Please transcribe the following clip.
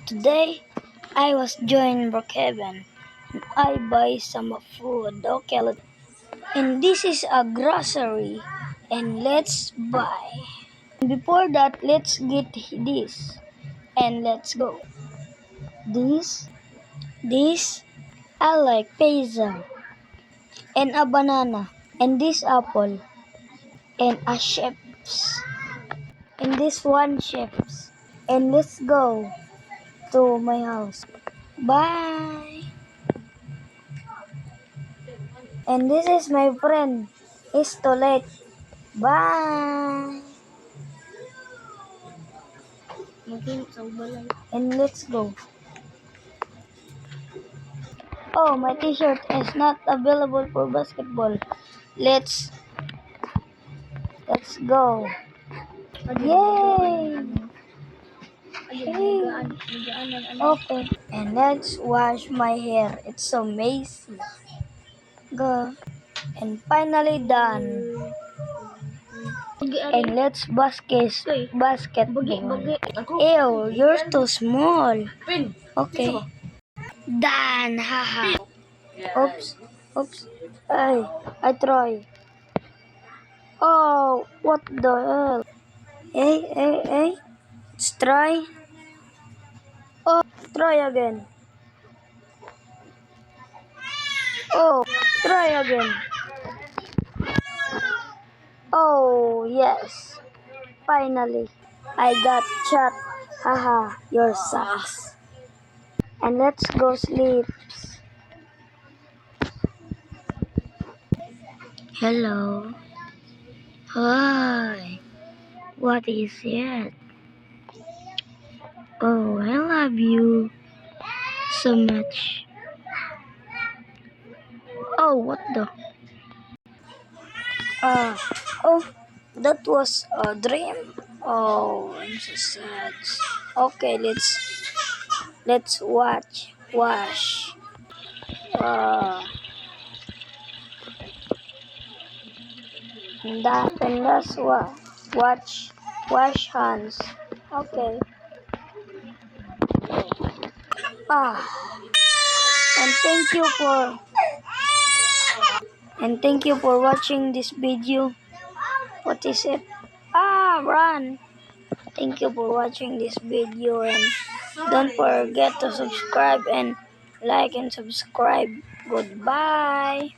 Today, I was joined Brookhaven and I buy some food. Okay, and this is a grocery and let's buy. Before that, let's get this and let's go. This, I like pizza and a banana and this apple and a chips and this one chips and let's go to my house. Bye. And this is my friend. It's too late. Bye. And let's go. Oh, my t-shirt is not available for basketball. Let's go. Yay! Hey. Okay. And let's wash my hair. It's so messy. Go. And finally done. And let's basketball. Ew, you're too small. Okay. Done. Haha. Oops. Hey, I try. Oh, what the hell? Hey. Let's try. Oh, try again. Oh, try again. Oh, yes. Finally, I got shot. Haha, your sucks. And let's go sleep. Hello. Hi. What is it? Oh, I love you so much. Oh, what the? Oh, that was a dream. Oh, I'm so sad. Okay, let's wash. And that's wash hands. Okay. Ah, and thank you for watching this video. What is it? Run. Thank you for watching this video and don't forget to subscribe and like and subscribe. Goodbye.